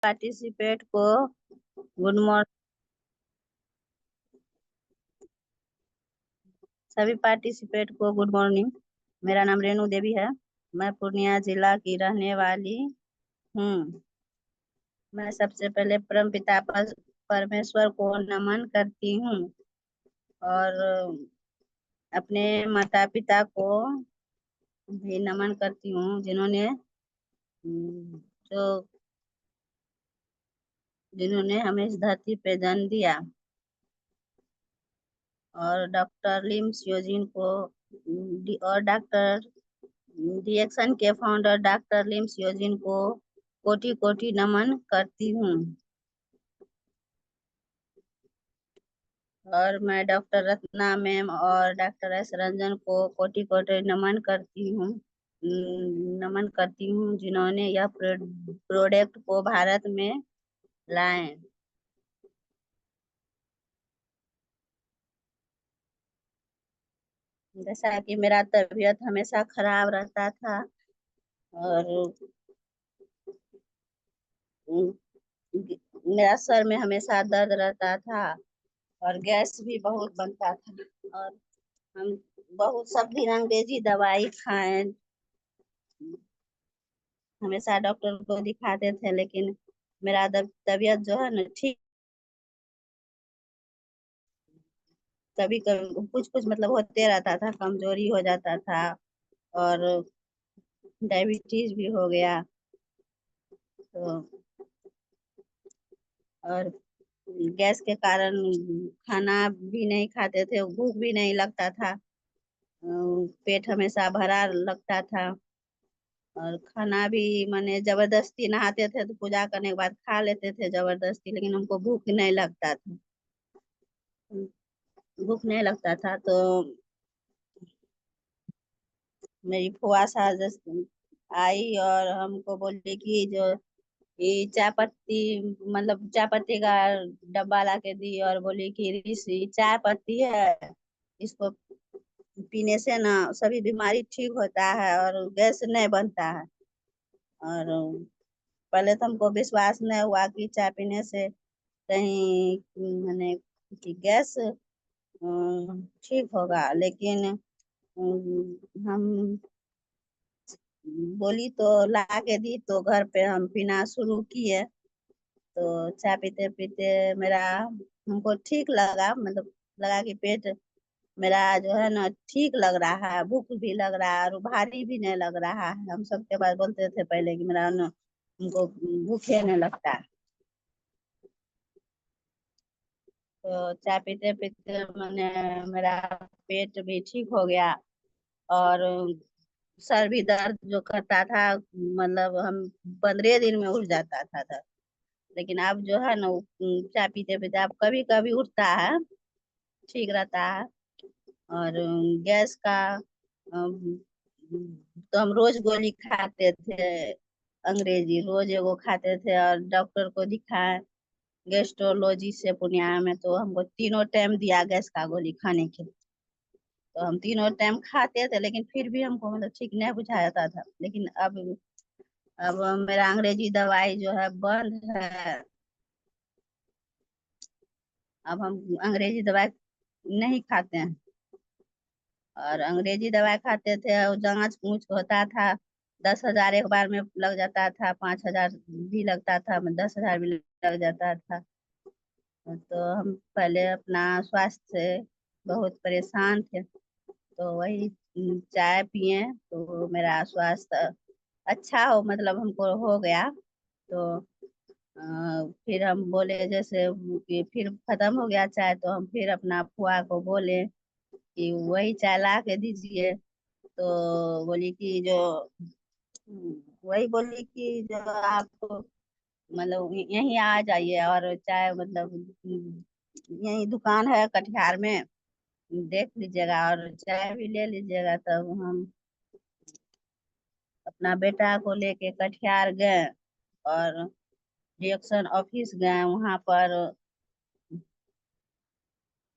Participate को good morning. सभी participate को गुड मॉर्निंग। मेरा नाम रेणु देवी है। मैं पूर्णिया जिला की रहने वाली हूँ। मैं सबसे पहले परमपिता परमेश्वर को नमन करती हूँ और अपने माता पिता को भी नमन करती हूँ, जो जिन्होंने हमें इस धरती पे जन्म दिया। और डॉक्टर लिम्स योजिन को और डॉक्टर डीएक्सन के फाउंडर डॉक्टर लिम्स योजिन को कोटि कोटि नमन करती हूँ। और मैं डॉक्टर रत्ना मैम और डॉक्टर एस रंजन को कोटि कोटि नमन करती हूँ, जिन्होंने यह प्रोडक्ट को भारत में लाए। जैसा कि मेरा तबीयत हमेशा खराब रहता था और मेरा सर में हमेशा दर्द रहता था और गैस भी बहुत बनता था। और हम बहुत सब दिन अंग्रेजी दवाई खाए, हमेशा डॉक्टर को दिखाते थे, लेकिन मेरा तबीयत जो है ना ठीक, कभी कभी कुछ कुछ मतलब होते रहता था, कमजोरी हो जाता था और डायबिटीज भी हो गया। तो और गैस के कारण खाना भी नहीं खाते थे, भूख भी नहीं लगता था, पेट हमेशा भरा लगता था। और खाना भी माने जबरदस्ती नहाते थे तो पूजा करने के बाद खा लेते थे जबरदस्ती, लेकिन हमको भूख नहीं लगता था। भूख नहीं लगता था तो मेरी फुआ सास आई और हमको बोली कि जो ये चाय पत्ती, मतलब चाय पत्ती का डब्बा ला के दी और बोली कि ऋषि चाय पत्ती है, इसको पीने से ना सभी बीमारी ठीक होता है और गैस नहीं बनता है। और पहले तो हमको विश्वास नहीं हुआ कि चाय पीने से कहीं मैंने कि गैस ठीक होगा, लेकिन हम बोली तो ला के दी तो घर पे हम पीना शुरू किए। तो चाय पीते पीते मेरा हमको ठीक लगा, मतलब लगा कि पेट मेरा जो है ना ठीक लग रहा है, भूख भी लग रहा है और भारी भी नहीं लग रहा है। हम सबके पास बोलते थे पहले कि मेरा ना हमको भूखे नहीं लगता है। तो चाय पीते पीते मैंने मेरा पेट भी ठीक हो गया और सर भी दर्द जो करता था, मतलब हम 15 दिन में उठ जाता था दर्द। लेकिन अब जो है ना चाय पीते पीते अब कभी कभी उठता है, ठीक रहता है। और गैस का तो हम रोज गोली खाते थे, अंग्रेजी रोज एगो खाते थे और डॉक्टर को दिखाए गेस्ट्रोलॉजी से पूर्णिया में, तो हमको तीनों टाइम दिया गैस का गोली खाने के। तो हम तीनों टाइम खाते थे, लेकिन फिर भी हमको मतलब ठीक नहीं बुझाता था। लेकिन अब मेरा अंग्रेजी दवाई जो है बंद है। अब हम अंग्रेजी दवाई नहीं खाते हैं। और अंग्रेजी दवाई खाते थे और जांच पूछ होता था, 10,000 एक बार में लग जाता था, 5,000 भी लगता था, 10,000 भी लग जाता था। तो हम पहले अपना स्वास्थ्य से बहुत परेशान थे, तो वही चाय पिए तो मेरा स्वास्थ्य अच्छा हो, मतलब हमको हो गया। तो फिर हम बोले जैसे कि फिर खत्म हो गया चाय, तो हम फिर अपना फुआ को बोले कि वही चाय ला के दीजिए। तो बोली कि जो वही बोली कि जो आप मतलब यहीं आ जाइए और चाय मतलब यही दुकान है कटिहार में, देख लीजिएगा और चाय भी ले लीजिएगा। तब हम अपना बेटा को लेके कटिहार गए और डिएक्शन ऑफिस गए वहां पर।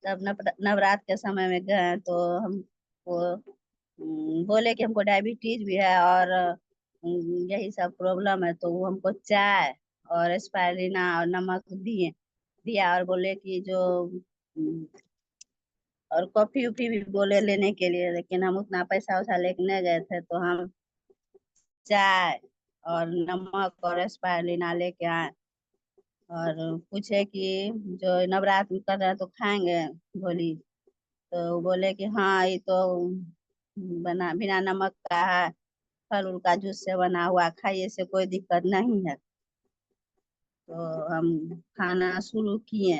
तब नवरात्र के समय में गए तो हमको बोले कि हमको डायबिटीज भी है और यही सब प्रॉब्लम है, तो वो हमको चाय और स्पाइरिना और नमक दिया और बोले कि जो और कॉफी उपी भी बोले लेने के लिए, लेकिन हम उतना पैसा वैसा लेके नहीं गए थे, तो हम चाय और नमक और स्पाइरुलिना लेके आए और पूछे कि जो नवरात्र कर रहे हैं तो खाएंगे बोली। तो वो बोले कि हाँ ये तो बना बिना नमक का है, फल उल का जूस से बना हुआ, खाइए से कोई दिक्कत नहीं है। तो हम खाना शुरू किए,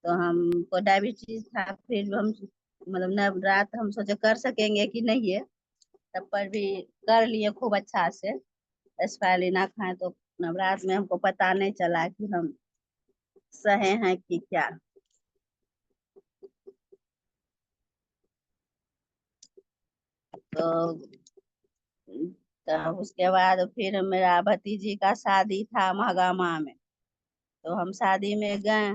तो हमको डायबिटीज था, फिर हम मतलब नवरात्र हम सोचे कर सकेंगे कि नहीं है, तब पर भी कर लिए खूब अच्छा से। स्पाइरुलिना खाए तो नवरात्र में हमको पता नहीं चला कि हम सहे हैं कि क्या। तो उसके बाद फिर मेरा भतीजी का शादी था महागामा में, तो हम शादी में गए।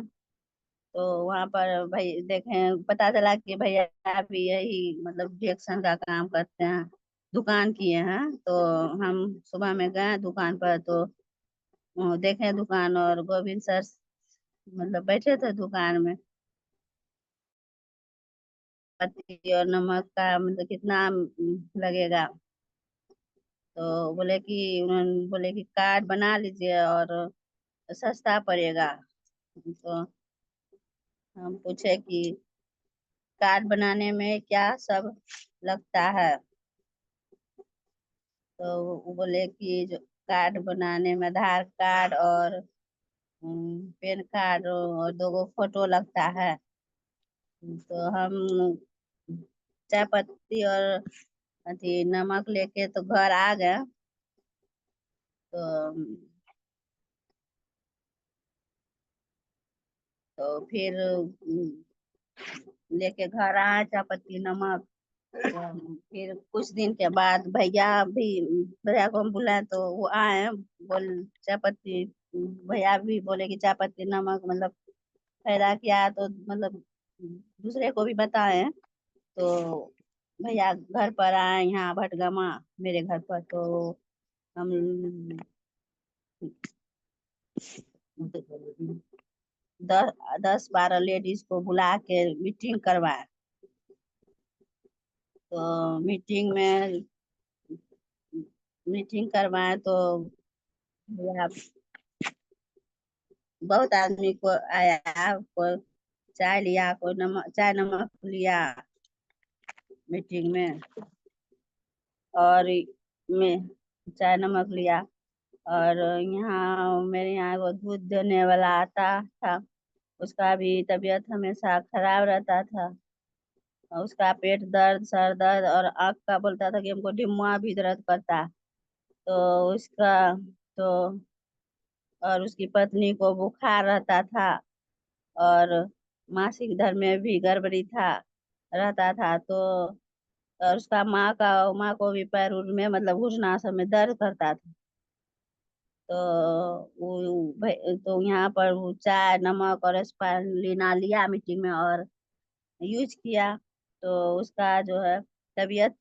तो वहां पर भाई देखे, पता चला कि भैया भी यही मतलब डिएक्शन का काम करते हैं, दुकान किए हैं। तो हम सुबह में गए दुकान पर, तो देखे दुकान, और गोविंद सर मतलब बैठे थे दुकान में। पत्ती और नमक का मतलब कितना लगेगा, तो बोले कि उन्होंने बोले कि कार्ड बना लीजिए और सस्ता पड़ेगा। तो हम पूछे कि कार्ड बनाने में क्या सब लगता है, तो वो बोले कि जो कार्ड बनाने में आधार कार्ड और पैन कार्ड और 2 फोटो लगता है। तो हम चाय पत्ती और अथी नमक लेके तो घर आ गए। तो फिर लेके घर आए चाय पत्ती नमक। फिर कुछ दिन के बाद भैया को हम बुलाए, तो वो आए, बोल चाय पत्ती, भैया भी बोले कि चाय पत्ती नमक मतलब फायदा क्या है, तो मतलब दूसरे को भी बताए। तो भैया घर पर आए यहाँ भटगामा मेरे घर पर, तो हम 10-12 लेडीज को बुला के मीटिंग करवाए। तो मीटिंग करवाए, तो भैया बहुत आदमी को आया, कोई चाय लिया, कोई नमक चाय नमक लिया मीटिंग में, और में चाय नमक लिया। और यहाँ मेरे यहाँ वो दूध देने वाला आता था, उसका भी तबीयत हमेशा खराब रहता था, और उसका पेट दर्द, सर दर्द और आँख का बोलता था कि हमको डिमुआ भी दर्द करता। तो उसका तो और उसकी पत्नी को बुखार रहता था, और मासिक धर्म में भी गड़बड़ी था रहता था। तो और उसका माँ को भी पैर उर में मतलब घुटना सब में दर्द करता था। तो तो यहाँ पर वो चाय नमक और स्पाइरुलिना लिया मीटिंग में और यूज किया। तो उसका जो है तबीयत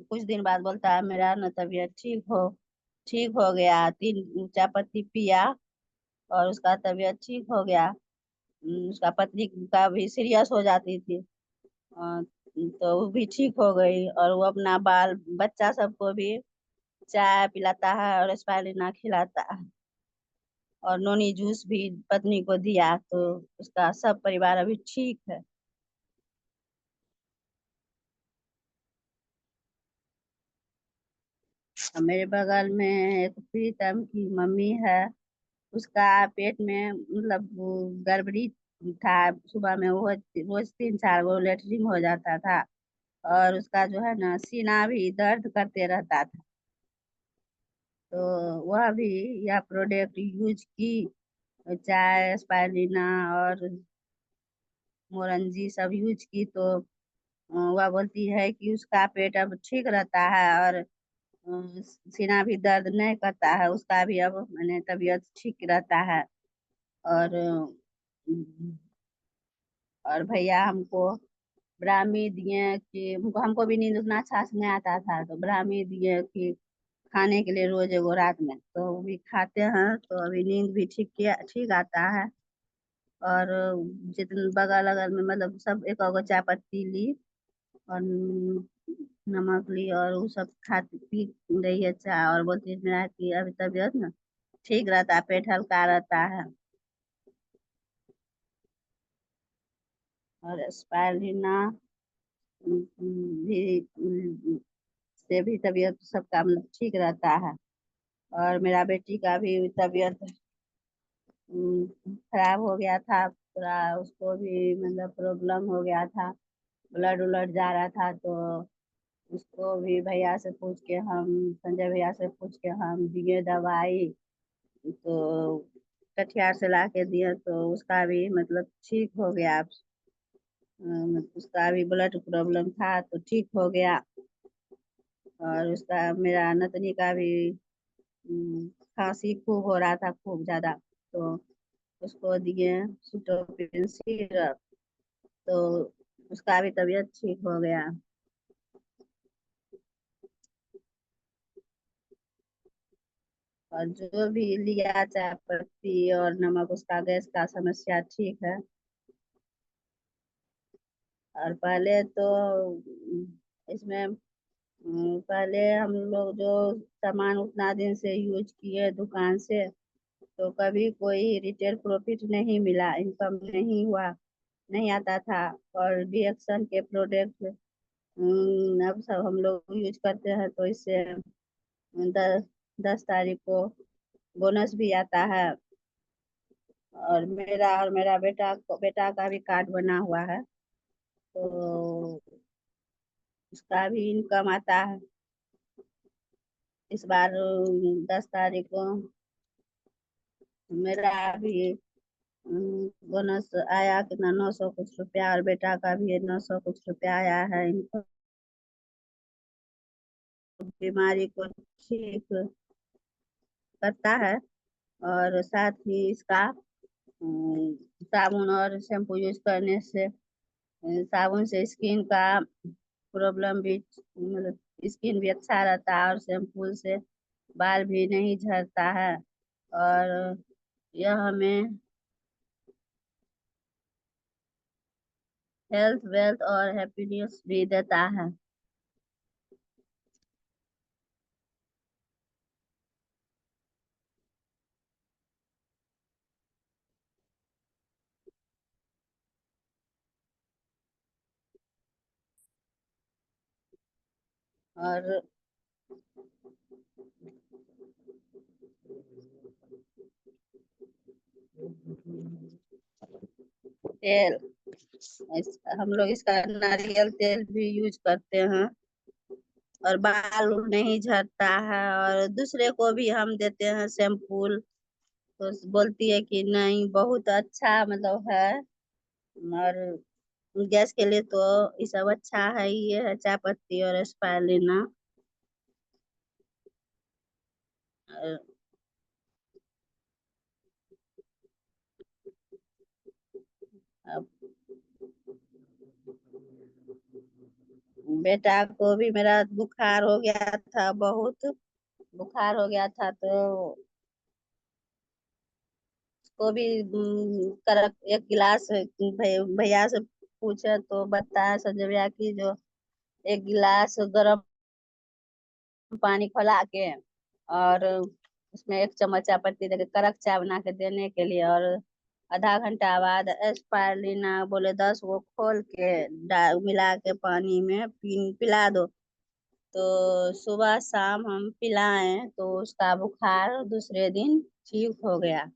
कुछ दिन बाद बोलता है मेरा न तबीयत ठीक हो गया, 3 चाय पत्ती पिया और उसका तबीयत ठीक हो गया। उसका पत्नी का भी सीरियस हो जाती थी, तो वो भी ठीक हो गई, और वो अपना बाल बच्चा सबको भी चाय पिलाता है और स्पाइरुलिना खिलाता है, और नोनी जूस भी पत्नी को दिया, तो उसका सब परिवार अभी ठीक है। और मेरे बगल में एक प्रीतम की मम्मी है, उसका पेट में मतलब वो गड़बड़ी था, सुबह में वो रोज 3-4 गो लेटरिन हो जाता था, और उसका जो है ना सीना भी दर्द करते रहता था। तो वह भी यह प्रोडक्ट यूज की, चाय स्पाइरुलिना और मोरंजी सब यूज की, तो वह बोलती है कि उसका पेट अब ठीक रहता है, और सीना भी दर्द नहीं करता है, उसका भी अब मैंने तबीयत ठीक रहता है। और भैया हमको ब्राह्मी दिए कि हमको भी नींद उतना अच्छा से नहीं आता था, तो ब्राह्मी दिए कि खाने के लिए रोज एगो रात में, तो वो भी खाते हैं तो अभी नींद भी ठीक आता है। और जितने बगल अगल में मतलब सब एक एगो चाय पत्ती ली और नमक ली और वो सब खा पी रही है चाय, और बोलती है मेरा कि अभी तबीयत ना ठीक रहता है, पेट हल्का रहता है। और स्पाइरुलिना भी से भी तबीयत सबका मतलब ठीक रहता है। और मेरा बेटी का भी तबीयत खराब हो गया था पूरा, उसको भी मतलब प्रॉब्लम हो गया था, ब्लड उलट जा रहा था, तो उसको भी भैया से पूछ के हम संजय भैया से पूछ के हम दिए दवाई, तो कटिहार से ला के दिए तो उसका भी मतलब ठीक हो गया। उसका भी ब्लड प्रॉब्लम था तो ठीक हो गया। और उसका मेरा नतनी का भी खांसी खूब हो रहा था, खूब ज्यादा, तो उसको दिए सुटोपिन सिरप, तो उसका भी तबीयत ठीक हो गया। और जो भी लिया चाय पत्ती और नमक, उसका गैस का समस्या ठीक है। और पहले तो इसमें पहले हम लोग जो सामान उतना दिन से यूज किए दुकान से, तो कभी कोई रिटेल प्रॉफिट नहीं मिला, इनकम नहीं हुआ, नहीं आता था। और रिएक्शन के प्रोडक्ट अब सब हम लोग यूज करते हैं, तो इससे 10 तारीख को बोनस भी आता है। और मेरा बेटा का भी कार्ड बना हुआ है, तो उसका भी इनकम आता है। इस बार 10 तारीख को मेरा भी बोनस आया, कितना 900 कुछ रुपया, और बेटा का भी 900 कुछ रुपया आया है। इनको बीमारी को ठीक करता है। और साथ ही इसका साबुन और शैम्पू यूज करने से साबुन से स्किन का प्रॉब्लम भी मतलब स्किन भी अच्छा रहता है, और शैम्पू से बाल भी नहीं झड़ता है। और यह हमें हेल्थ वेल्थ और हैप्पीनेस भी देता है। और तेल, हम लोग इसका नारियल तेल भी यूज करते हैं, और बाल उल नहीं झड़ता है। और दूसरे को भी हम देते हैं शैम्पू, तो बोलती है कि नहीं बहुत अच्छा मतलब है। और गैस के लिए तो ये सब अच्छा है, ये है चाय पत्ती और स्पाइरुलिना। और अब बेटा को भी मेरा बुखार हो गया था, बहुत बुखार हो गया था, तो उसको भी करक एक गिलास भैया से पूछे तो बताया संजय भैया की जो एक गिलास गर्म पानी खौला के, और उसमें 1 चम्मच चाय पत्ती देके कड़क चाय बना के देने के लिए, और आधा घंटा बाद स्पाइरुलिना बोले 10 गो खोल के मिला के पानी में पिला दो। तो सुबह शाम हम पिलाएं तो उसका बुखार दूसरे दिन ठीक हो गया।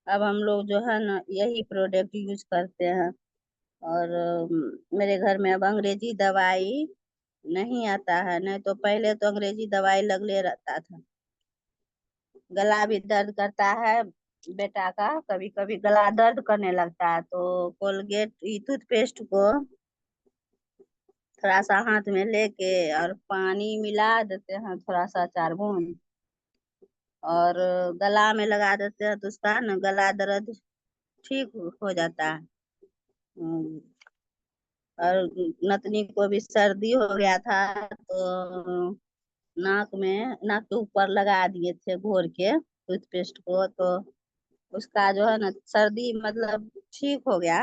अब हम लोग जो है ना यही प्रोडक्ट यूज करते हैं। और मेरे घर में अब अंग्रेजी दवाई नहीं आता है, नहीं तो पहले तो अंग्रेजी दवाई लगले रहता था। गला भी दर्द करता है बेटा का, कभी कभी गला दर्द करने लगता है, तो कोलगेट टूथपेस्ट को थोड़ा सा हाथ में लेके और पानी मिला देते हैं, थोड़ा सा 4 बूंद, और गला में लगा देते हैं, तो उसका ना गला दर्द ठीक हो जाता है। और नतनी को भी सर्दी हो गया था, तो नाक के ऊपर लगा दिए थे घोर के टूथपेस्ट को, तो उसका जो है ना सर्दी मतलब ठीक हो गया।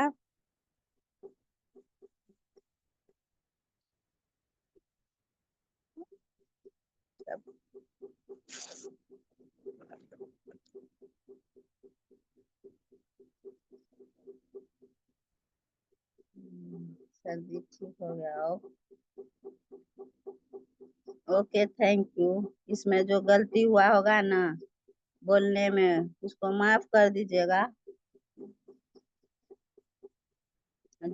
सर्दी ठीक हो गया। Okay, thank you. इसमें जो गलती हुआ होगा ना बोलने में, उसको माफ कर दीजिएगा।